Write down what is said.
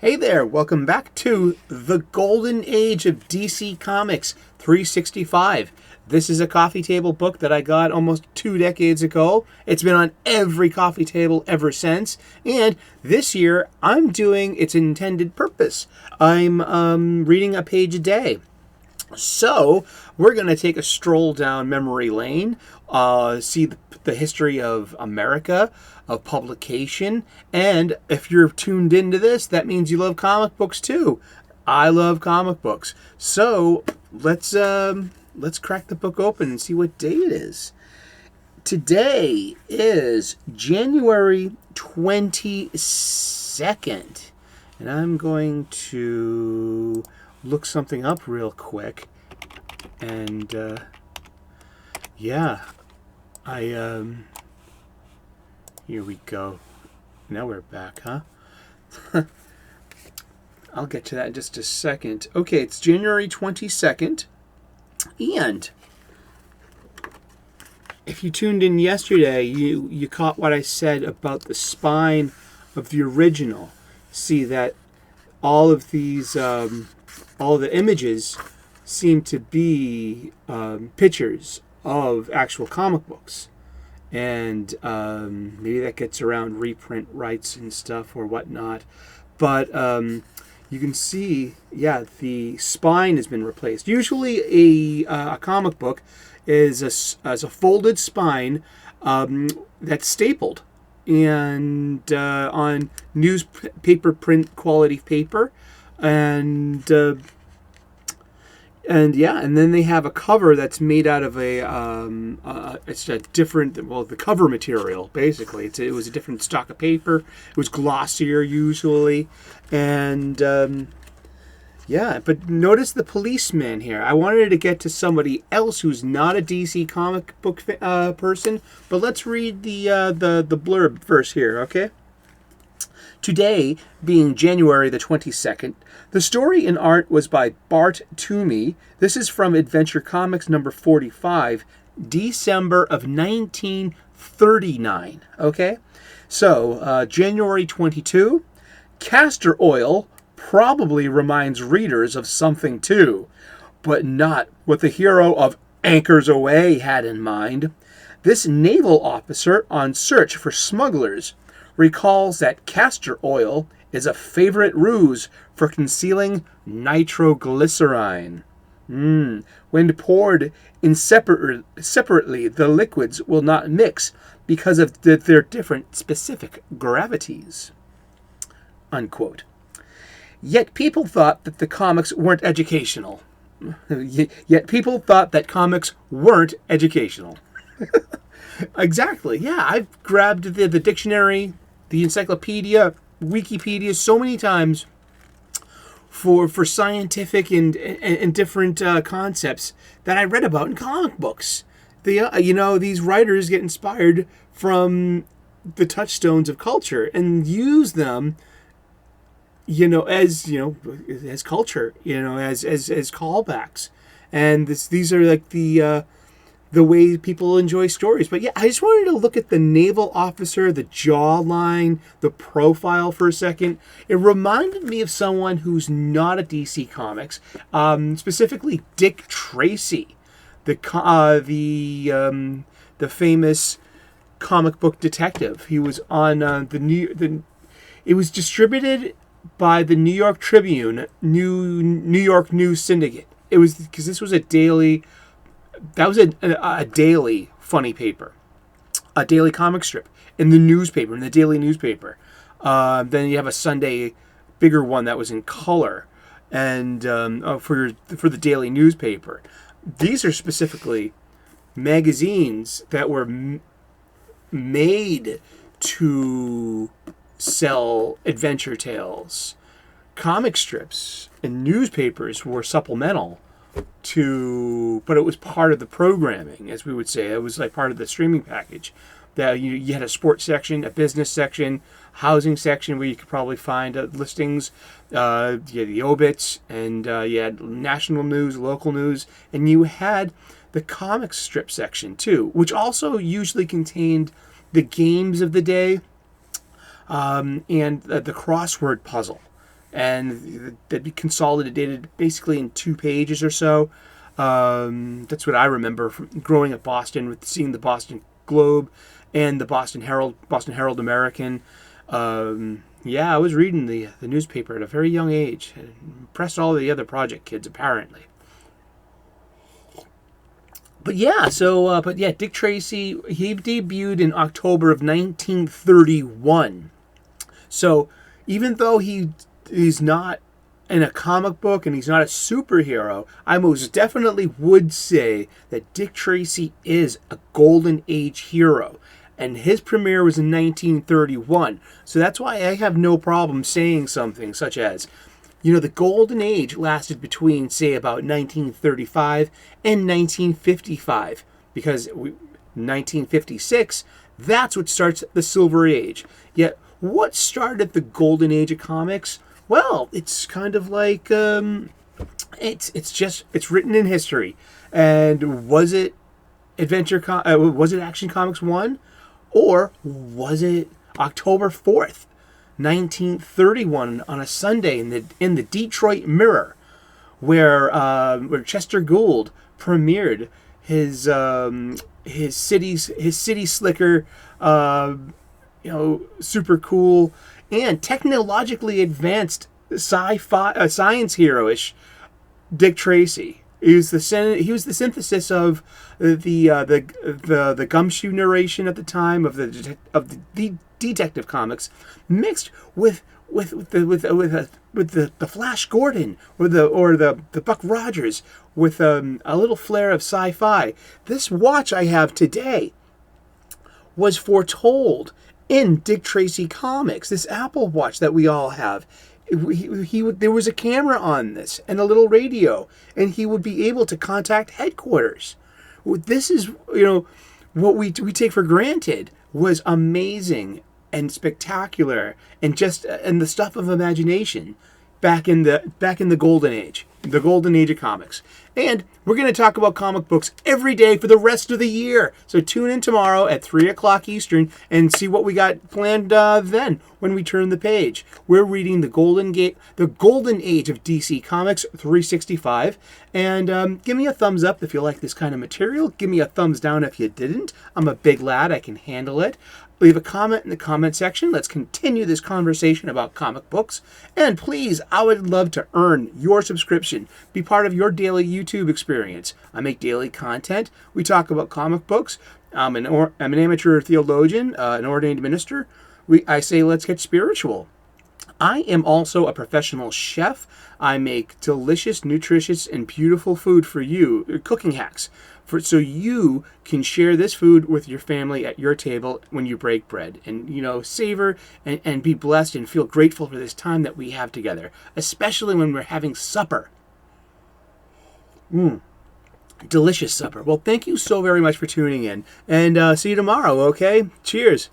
Hey there, welcome back to the Golden Age of DC Comics 365. This is a coffee table book that I got almost 2 decades ago. It's been on every coffee table ever since. And this year, I'm doing its intended purpose. I'm reading a page a day. So, we're going to take a stroll down memory lane, see the history of America, of publication, and if you're tuned into this, that means you love comic books too. I love comic books. So, let's crack the book open and see what day it is. Today is January 22nd, and I'm going to look something up real quick, and here we go. Now we're back, huh? I'll get to that in just a second. Okay, it's January 22nd, and if you tuned in yesterday, you caught what I said about the spine of the original. See that all of these all the images seem to be pictures of actual comic books. And maybe that gets around reprint rights and stuff or whatnot. But you can see, the spine has been replaced. Usually a comic book is a folded spine that's stapled and on newspaper print quality paper. And then they have a cover that's made out of it's a different, the cover material, basically. It was a different stock of paper. It was glossier, usually. And, but notice the policeman here. I wanted to get to somebody else who's not a DC comic book person, but let's read the blurb first here, okay? Today, being January the 22nd, the story and art was by Bart Toomey. This is from Adventure Comics number 45, December of 1939. Okay? So, January 22, castor oil probably reminds readers of something too, but not what the hero of Anchors Away had in mind. This naval officer on search for smugglers recalls that castor oil is a favorite ruse for concealing nitroglycerine. When poured in separately, the liquids will not mix because of their different specific gravities. Unquote. Yet people thought that the comics weren't educational. Exactly. Yeah, I've grabbed the dictionary, the encyclopedia, Wikipedia so many times for scientific and different concepts that I read about in comic books. These writers get inspired from the touchstones of culture and use them, as culture, as callbacks. And these are like the way people enjoy stories. But yeah, I just wanted to look at the naval officer, the jawline, the profile for a second. It reminded me of someone who's not a DC Comics, specifically Dick Tracy, the famous comic book detective. He was on it was distributed by the New York Tribune, New York News Syndicate. It was because this was a daily. That was a daily funny paper, a daily comic strip in the newspaper, in the daily newspaper. Then you have a Sunday bigger one that was in color, and for the daily newspaper. These are specifically magazines that were made to sell adventure tales. Comic strips and newspapers were supplemental but it was part of the programming, as we would say. It was like part of the streaming package. That you had a sports section, a business section, housing section where you could probably find listings. You had the obits, and you had national news, local news, and you had the comic strip section too, which also usually contained the games of the day and the crossword puzzle. and they'd be consolidated basically in 2 pages or so. That's what I remember from growing up Boston, with seeing the Boston Globe and the Boston Herald American. Yeah, I was reading the newspaper at a very young age. It impressed all the other project kids, apparently. But yeah, Dick Tracy, he debuted in October of 1931. So even though he's not in a comic book and he's not a superhero, I most definitely would say that Dick Tracy is a golden age hero. And his premiere was in 1931. So that's why I have no problem saying something such as, the golden age lasted between, say, about 1935 and 1955. Because 1956, that's what starts the Silver Age. Yet, what started the golden age of comics? Well, it's kind of like, it's written in history. And was it was it Action Comics 1? Or was it October 4th, 1931, on a Sunday in the Detroit Mirror, where Chester Gould premiered his city slicker, super cool and technologically advanced sci-fi science hero-ish Dick Tracy. He was the synthesis of the gumshoe narration at the time of the detective comics, mixed with the Flash Gordon or the Buck Rogers with a little flair of sci-fi. This watch I have today was foretold in Dick Tracy comics. This Apple Watch that we all have. There was a camera on this and a little radio, and he would be able to contact headquarters. This is, what we take for granted was amazing and spectacular and the stuff of imagination back in the golden age of comics. And we're going to talk about comic books every day for the rest of the year. So tune in tomorrow at 3 o'clock Eastern and see what we got planned then when we turn the page. We're reading the golden age of DC Comics 365. And give me a thumbs up if you like this kind of material. Give me a thumbs down if you didn't. I'm a big lad. I can handle it. Leave a comment in the comment section. Let's continue this conversation about comic books. And please, I would love to earn your subscription. Be part of your daily YouTube experience. I make daily content. We talk about comic books. I'm an amateur theologian, an ordained minister. I say let's get spiritual. I am also a professional chef. I make delicious, nutritious, and beautiful food for you, cooking hacks, so you can share this food with your family at your table when you break bread, and savor and be blessed and feel grateful for this time that we have together, especially when we're having supper. Delicious supper. Well, thank you so very much for tuning in, and see you tomorrow, okay? Cheers.